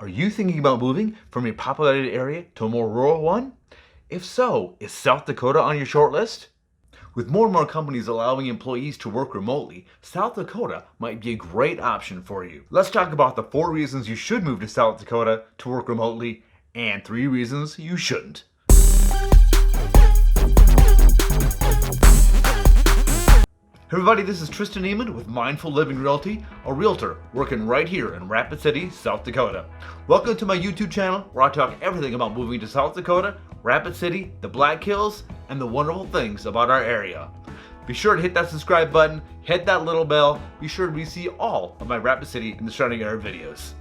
Are you thinking about moving from a populated area to a more rural one? If so, is South Dakota on your short list? With more and more companies allowing employees to work remotely, South Dakota might be a great option for you. Let's talk about the 4 reasons you should move to South Dakota to work remotely and 3 reasons you shouldn't. Hey everybody, this is Tristan Neiman with Mindful Living Realty, a realtor working right here in Rapid City, South Dakota. Welcome to my YouTube channel where I talk everything about moving to South Dakota, Rapid City, the Black Hills, and the wonderful things about our area. Be sure to hit that subscribe button, hit that little bell, be sure to see all of my Rapid City and the surrounding area videos.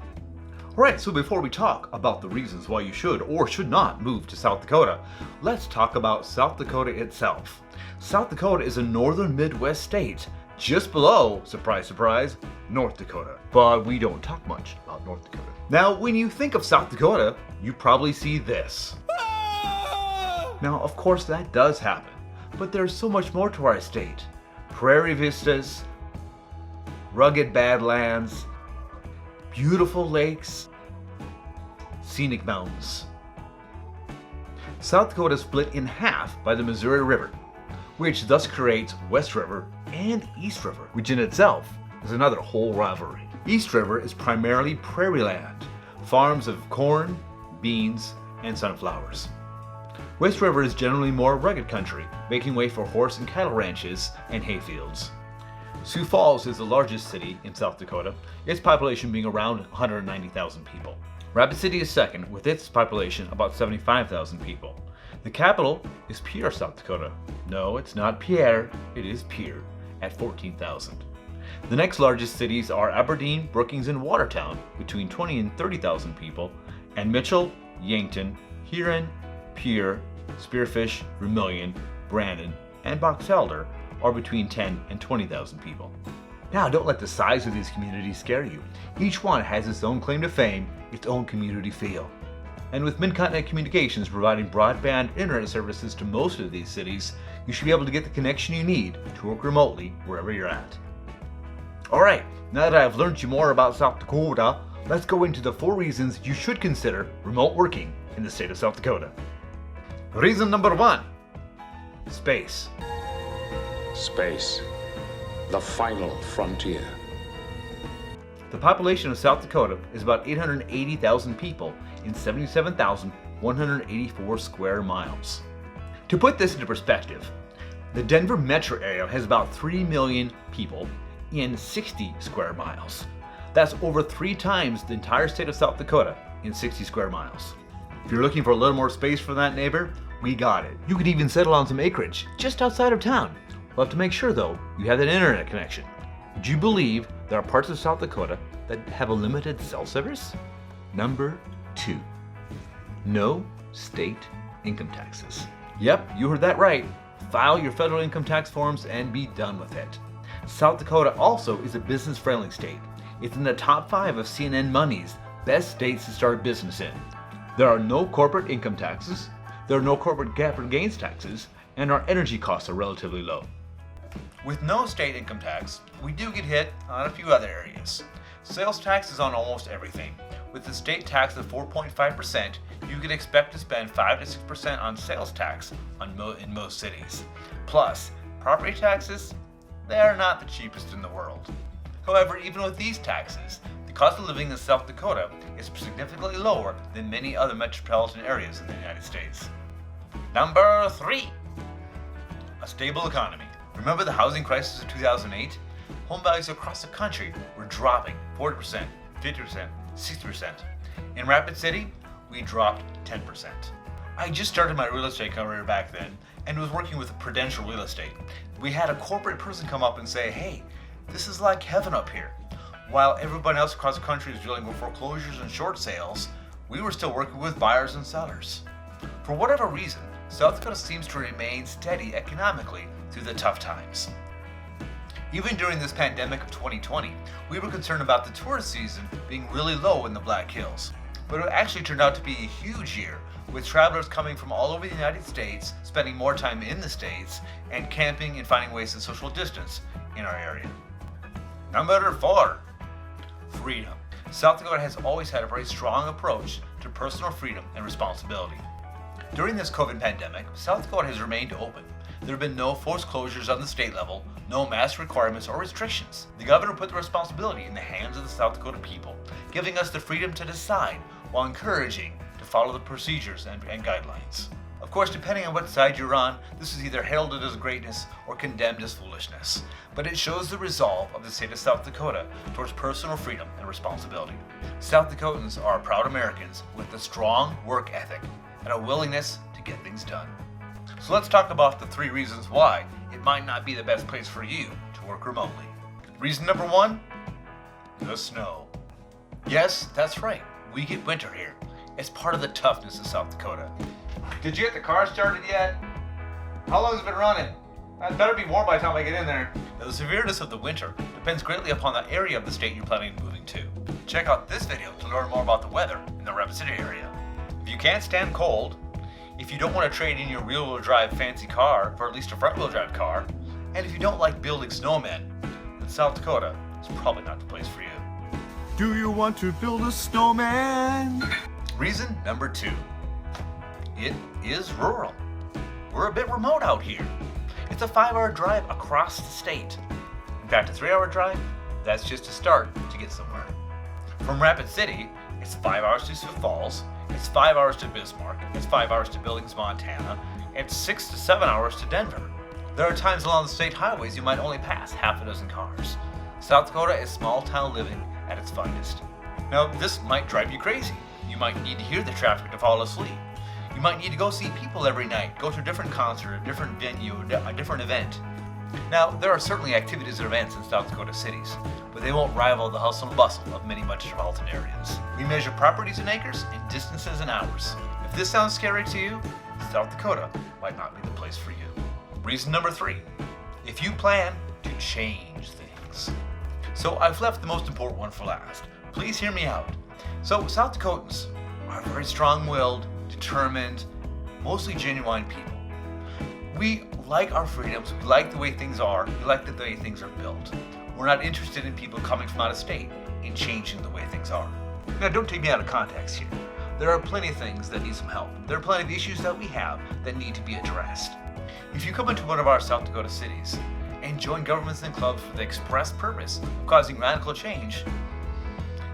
Alright, so before we talk about the reasons why you should or should not move to South Dakota, let's talk about South Dakota itself. South Dakota is a northern Midwest state, just below, surprise surprise, North Dakota. But we don't talk much about North Dakota. Now, when you think of South Dakota, you probably see this. Now, of course that does happen, but there's so much more to our state. Prairie vistas, rugged badlands, beautiful lakes, scenic mountains. South Dakota is split in half by the Missouri River, which thus creates West River and East River, which in itself is another whole rivalry. East River is primarily prairie land, farms of corn, beans, and sunflowers. West River is generally more rugged country, making way for horse and cattle ranches and hayfields. Sioux Falls is the largest city in South Dakota, its population being around 190,000 people. Rapid City is second, with its population about 75,000 people. The capital is Pierre, South Dakota. No, it's not Pierre, it is Pierre, at 14,000. The next largest cities are Aberdeen, Brookings, and Watertown, between 20 and 30,000 people, and Mitchell, Yankton, Huron, Pierre, Spearfish, Vermilion, Brandon, and Box Elder are between 10 and 20,000 people. Now, don't let the size of these communities scare you. Each one has its own claim to fame, its own community feel. And with Midcontinent Communications providing broadband internet services to most of these cities, you should be able to get the connection you need to work remotely wherever you're at. Alright, now that I've learned you more about South Dakota, let's go into the 4 reasons you should consider remote working in the state of South Dakota. Reason number 1, space. Space, the final frontier. The population of South Dakota is about 880,000 people in 77,184 square miles. To put this into perspective, the Denver metro area has about 3 million people in 60 square miles. That's over 3 times the entire state of South Dakota in 60 square miles. If you're looking for a little more space for that neighbor, we got it. You could even settle on some acreage just outside of town. We'll have to make sure though you have that internet connection. Would you believe there are parts of South Dakota that have a limited cell service? Number 2, no state income taxes. Yep, you heard that right. File your federal income tax forms and be done with it. South Dakota also is a business-friendly state. It's in the top 5 of CNN Money's best states to start business in. There are no corporate income taxes, there are no corporate capital gains taxes, and our energy costs are relatively low. With no state income tax, we do get hit on a few other areas. Sales tax is on almost everything. With the state tax of 4.5%, you can expect to spend 5 to 6% on sales tax in most cities. Plus, property taxes, they are not the cheapest in the world. However, even with these taxes, the cost of living in South Dakota is significantly lower than many other metropolitan areas in the United States. Number 3, a stable economy. Remember the housing crisis of 2008? Home values across the country were dropping 40%, 50%, 60%. In Rapid City, we dropped 10%. I just started my real estate career back then and was working with Prudential Real Estate. We had a corporate person come up and say, hey, this is like heaven up here. While everyone else across the country is dealing with foreclosures and short sales, we were still working with buyers and sellers. For whatever reason, South Dakota seems to remain steady economically through the tough times. Even during this pandemic of 2020, we were concerned about the tourist season being really low in the Black Hills. But it actually turned out to be a huge year, with travelers coming from all over the United States, spending more time in the States, and camping and finding ways to social distance in our area. Number 4, freedom. South Dakota has always had a very strong approach to personal freedom and responsibility. During this COVID pandemic, South Dakota has remained open. There have been no forced closures on the state level, no mask requirements or restrictions. The governor put the responsibility in the hands of the South Dakota people, giving us the freedom to decide while encouraging to follow the procedures and guidelines. Of course, depending on what side you're on, this is either heralded as greatness or condemned as foolishness. But it shows the resolve of the state of South Dakota towards personal freedom and responsibility. South Dakotans are proud Americans with a strong work ethic and a willingness to get things done. So let's talk about the 3 reasons why it might not be the best place for you to work remotely. Reason number 1, the snow. Yes, that's right, we get winter here. It's part of the toughness of South Dakota. Did you get the car started yet? How long has it been running? It better be warm by the time I get in there. Now, the severeness of the winter depends greatly upon the area of the state you're planning on moving to. Check out this video to learn more about the weather in the Rapid City area. If you can't stand cold, if you don't want to trade in your rear-wheel drive fancy car for at least a front-wheel drive car, and if you don't like building snowmen, then South Dakota is probably not the place for you. Do you want to build a snowman? Reason number 2. It is rural. We're a bit remote out here. It's a 5-hour drive across the state. In fact, a 3-hour drive, that's just a start to get somewhere. From Rapid City, it's 5 hours to Sioux Falls, it's 5 hours to Bismarck, it's 5 hours to Billings, Montana, and 6 to 7 hours to Denver. There are times along the state highways you might only pass half a dozen cars. South Dakota is small town living at its finest. Now, this might drive you crazy. You might need to hear the traffic to fall asleep. You might need to go see people every night, go to a different concert, a different venue, a different event. Now, there are certainly activities and events in South Dakota cities, but they won't rival the hustle and bustle of many metropolitan areas. We measure properties in acres and distances in hours. If this sounds scary to you, South Dakota might not be the place for you. Reason number 3, if you plan to change things. So I've left the most important one for last. Please hear me out. So South Dakotans are very strong-willed, determined, mostly genuine people. We like our freedoms, we like the way things are, we like the way things are built. We're not interested in people coming from out of state in changing the way things are. Now, don't take me out of context here. There are plenty of things that need some help. There are plenty of issues that we have that need to be addressed. If you come into one of our South Dakota cities and join governments and clubs for the express purpose of causing radical change,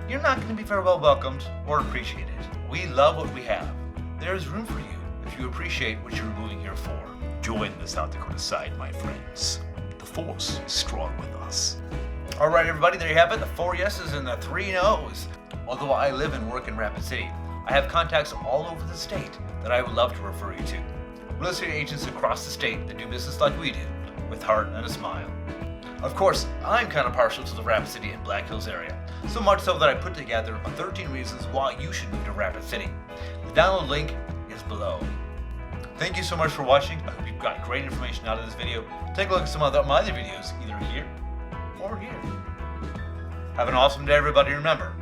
you're not going to be very well welcomed or appreciated. We love what we have. There is room for you if you appreciate what you're moving here for. Join the South Dakota side, my friends. The force is strong with us. All right, everybody, there you have it. The 4 yeses and the 3 nos. Although I live and work in Rapid City, I have contacts all over the state that I would love to refer you to. Real estate agents across the state that do business like we do, with heart and a smile. Of course, I'm kind of partial to the Rapid City and Black Hills area, so much so that I put together 13 reasons why you should move to Rapid City. The download link is below. Thank you so much for watching. I hope you've got great information out of this video. Take a look at some of my other videos, either here or here. Have an awesome day, everybody. Remember,